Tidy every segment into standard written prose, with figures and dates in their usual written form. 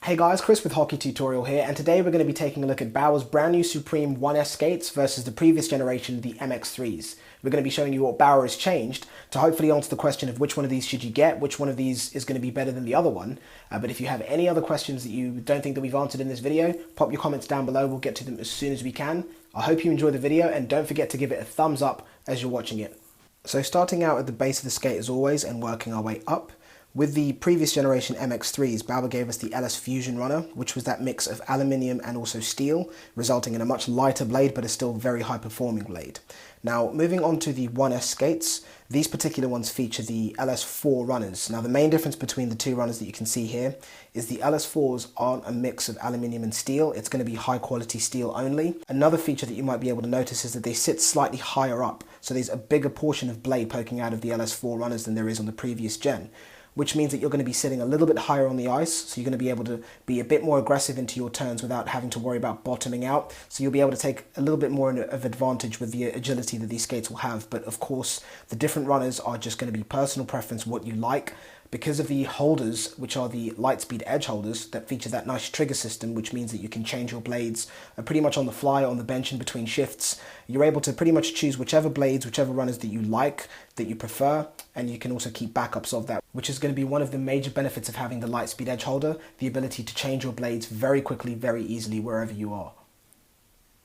Hey guys, Chris with Hockeytutorial here, and today we're going to be taking a look at Bauer's brand new Supreme 1S skates versus the previous generation, the MX3s. We're going to be showing you what Bauer has changed to hopefully answer the question of which one of these should you get, which one of these is going to be better than the other one. But if you have any other questions that you don't think that we've answered in this video, pop your comments down below, we'll get to them as soon as we can. I hope you enjoy the video, and don't forget to give it a thumbs up as you're watching it. So starting out at the base of the skate as always and working our way up. With the previous generation MX3s, Bauer gave us the LS Fusion Runner, which was that mix of aluminium and also steel, resulting in a much lighter blade but a still very high performing blade. Now, moving on to the 1S skates, these particular ones feature the LS4 runners. Now, the main difference between the two runners that you can see here is the LS4s aren't a mix of aluminium and steel. It's going to be high quality steel only. Another feature that you might be able to notice is that they sit slightly higher up. So there's a bigger portion of blade poking out of the LS4 runners than there is on the previous gen, which means that you're going to be sitting a little bit higher on the ice, so you're going to be able to be a bit more aggressive into your turns without having to worry about bottoming out. So you'll be able to take a little bit more of advantage with the agility that these skates will have. But of course, the different runners are just going to be personal preference, what you like. Because of the holders, which are the Lightspeed edge holders that feature that nice trigger system, which means that you can change your blades pretty much on the fly, on the bench, in between shifts. You're able to pretty much choose whichever blades, whichever runners that you like, that you prefer, and you can also keep backups of that, which is going to be one of the major benefits of having the Lightspeed edge holder, the ability to change your blades very quickly, very easily, wherever you are.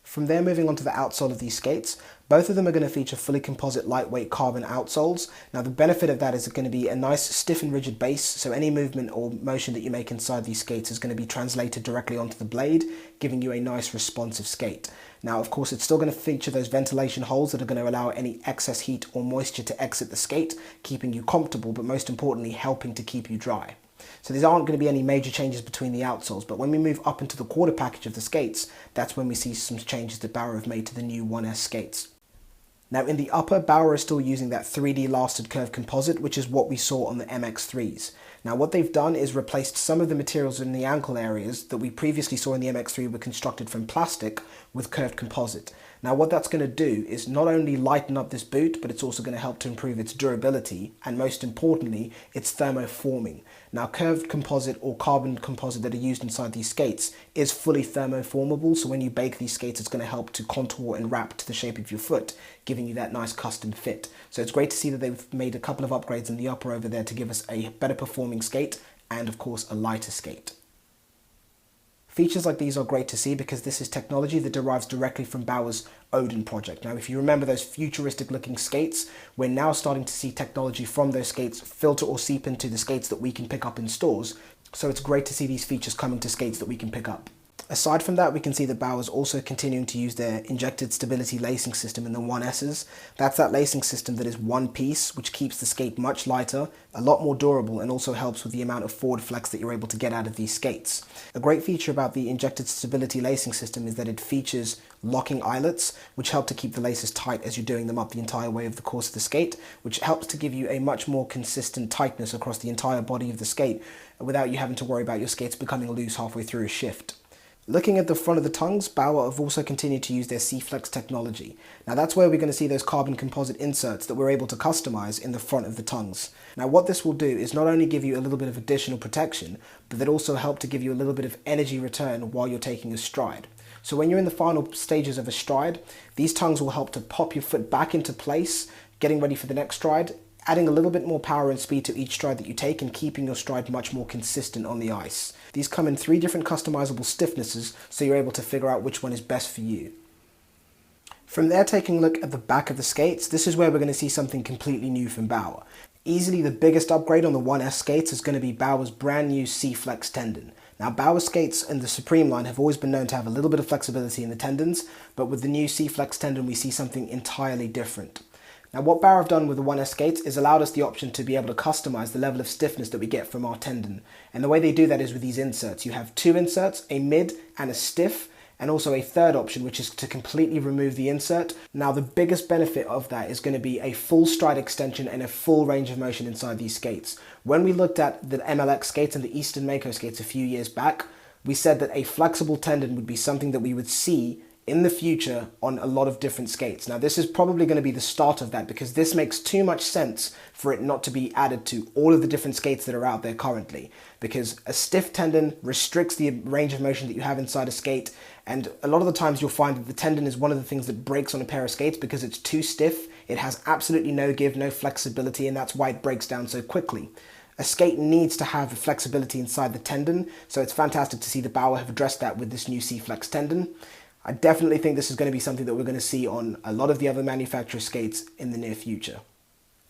From there, moving on to the outsole of these skates, both of them are going to feature fully composite lightweight carbon outsoles. Now the benefit of that is going to be a nice stiff and rigid base, so any movement or motion that you make inside these skates is going to be translated directly onto the blade, giving you a nice responsive skate. Now of course it's still going to feature those ventilation holes that are going to allow any excess heat or moisture to exit the skate, keeping you comfortable, but most importantly helping to keep you dry. So there aren't going to be any major changes between the outsoles, but when we move up into the quarter package of the skates, that's when we see some changes that Bauer have made to the new 1S skates. Now in the upper, Bauer is still using that 3D lasted curved composite, which is what we saw on the MX3s. Now what they've done is replaced some of the materials in the ankle areas that we previously saw in the MX3 were constructed from plastic with curved composite. Now what that's going to do is not only lighten up this boot, but it's also going to help to improve its durability and most importantly, its thermoforming. Now curved composite or carbon composite that are used inside these skates is fully thermoformable, so when you bake these skates it's going to help to contour and wrap to the shape of your foot, giving you that nice custom fit. So it's great to see that they've made a couple of upgrades in the upper over there to give us a better performing skate and of course a lighter skate. Features like these are great to see because this is technology that derives directly from Bauer's Odin project. Now, if you remember those futuristic looking skates, we're now starting to see technology from those skates filter or seep into the skates that we can pick up in stores. So it's great to see these features coming to skates that we can pick up. Aside from that, we can see that Bauer's also continuing to use their injected stability lacing system in the 1Ss. That's that lacing system that is one piece, which keeps the skate much lighter, a lot more durable, and also helps with the amount of forward flex that you're able to get out of these skates. A great feature about the injected stability lacing system is that it features locking eyelets, which help to keep the laces tight as you're doing them up the entire way of the course of the skate, which helps to give you a much more consistent tightness across the entire body of the skate without you having to worry about your skates becoming loose halfway through a shift. Looking at the front of the tongues, Bauer have also continued to use their C-Flex technology. Now that's where we're going to see those carbon composite inserts that we're able to customize in the front of the tongues. Now what this will do is not only give you a little bit of additional protection, but that also help to give you a little bit of energy return while you're taking a stride. So when you're in the final stages of a stride, these tongues will help to pop your foot back into place, getting ready for the next stride, adding a little bit more power and speed to each stride that you take and keeping your stride much more consistent on the ice. These come in 3 different customizable stiffnesses, so you're able to figure out which one is best for you. From there, taking a look at the back of the skates, this is where we're going to see something completely new from Bauer. Easily the biggest upgrade on the 1S skates is going to be Bauer's brand new C-Flex tendon. Now Bauer skates and the Supreme line have always been known to have a little bit of flexibility in the tendons, but with the new C-Flex tendon we see something entirely different. Now what Bauer have done with the 1S skates is allowed us the option to be able to customize the level of stiffness that we get from our tendon. And the way they do that is with these inserts. You have 2 inserts, a mid and a stiff, and also a third option, which is to completely remove the insert. Now the biggest benefit of that is going to be a full stride extension and a full range of motion inside these skates. When we looked at the MLX skates and the Eastern Mako skates a few years back, we said that a flexible tendon would be something that we would see in the future on a lot of different skates. Now this is probably going to be the start of that, because this makes too much sense for it not to be added to all of the different skates that are out there currently, because a stiff tendon restricts the range of motion that you have inside a skate, and a lot of the times you'll find that the tendon is one of the things that breaks on a pair of skates because it's too stiff. It has absolutely no give, no flexibility, and that's why it breaks down so quickly. A skate needs to have flexibility inside the tendon, so it's fantastic to see that Bauer have addressed that with this new C-Flex tendon. I definitely think this is going to be something that we're going to see on a lot of the other manufacturer skates in the near future.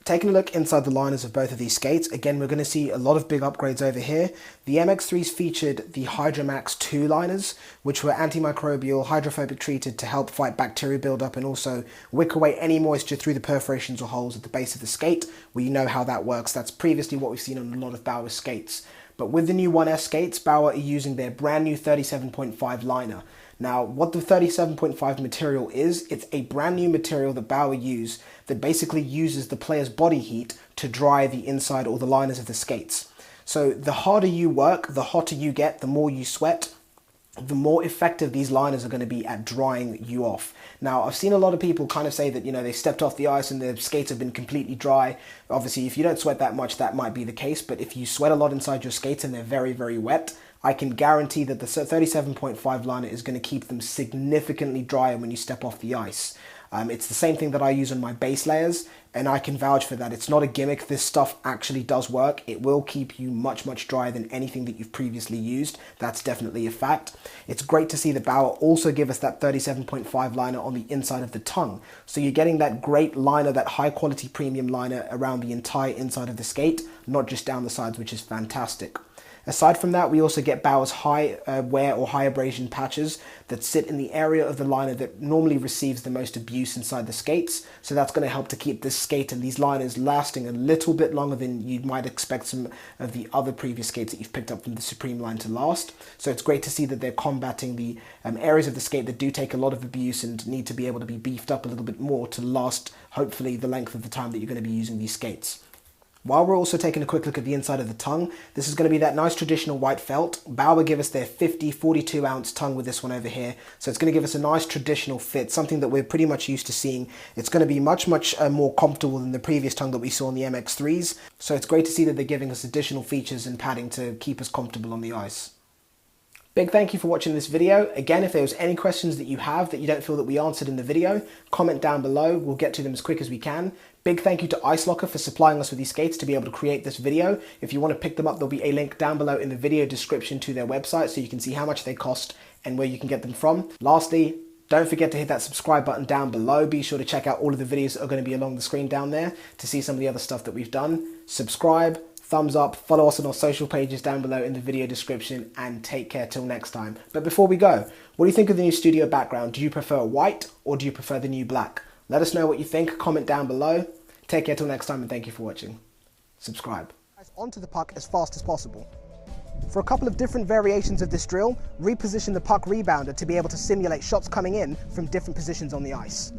Taking a look inside the liners of both of these skates, again we're going to see a lot of big upgrades over here. The MX3s featured the HydroMax 2 liners, which were antimicrobial, hydrophobic treated to help fight bacteria buildup and also wick away any moisture through the perforations or holes at the base of the skate. We know how that works. That's previously what we've seen on a lot of Bauer skates. But with the new 1S skates, Bauer are using their brand new 37.5 liner. Now, what the 37.5 material is, it's a brand new material that Bauer use that basically uses the player's body heat to dry the inside or the liners of the skates. So the harder you work, the hotter you get, the more you sweat, the more effective these liners are going to be at drying you off. Now, I've seen a lot of people kind of say that, you know, they stepped off the ice and their skates have been completely dry. Obviously, if you don't sweat that much, that might be the case. But if you sweat a lot inside your skates and they're very, very wet, I can guarantee that the 37.5 liner is going to keep them significantly drier when you step off the ice. It's the same thing that I use on my base layers, and I can vouch for that. It's not a gimmick. This stuff actually does work. It will keep you much, much drier than anything that you've previously used. That's definitely a fact. It's great to see that Bauer also give us that 37.5 liner on the inside of the tongue. So you're getting that great liner, that high quality premium liner around the entire inside of the skate, not just down the sides, which is fantastic. Aside from that, we also get Bauer's high wear or high abrasion patches that sit in the area of the liner that normally receives the most abuse inside the skates. So that's going to help to keep this skate and these liners lasting a little bit longer than you might expect some of the other previous skates that you've picked up from the Supreme line to last. So it's great to see that they're combating the areas of the skate that do take a lot of abuse and need to be able to be beefed up a little bit more to last, hopefully, the length of the time that you're going to be using these skates. While we're also taking a quick look at the inside of the tongue, this is going to be that nice traditional white felt. Bauer give us their 42 ounce tongue with this one over here. So it's going to give us a nice traditional fit, something that we're pretty much used to seeing. It's going to be much more comfortable than the previous tongue that we saw on the MX3s. So it's great to see that they're giving us additional features and padding to keep us comfortable on the ice. Big thank you for watching this video. Again, if there was any questions that you have that you don't feel that we answered in the video, comment down below. We'll get to them as quick as we can. Big thank you to Ice Locker for supplying us with these skates to be able to create this video. If you want to pick them up, there'll be a link down below in the video description to their website so you can see how much they cost and where you can get them from. Lastly, don't forget to hit that subscribe button down below. Be sure to check out all of the videos that are going to be along the screen down there to see some of the other stuff that we've done. Subscribe, thumbs up, follow us on our social pages down below in the video description, and take care till next time. But before we go, what do you think of the new studio background? Do you prefer white or do you prefer the new black? Let us know what you think, comment down below. Take care till next time, and thank you for watching. Subscribe. Onto the puck as fast as possible. For a couple of different variations of this drill, reposition the puck rebounder to be able to simulate shots coming in from different positions on the ice.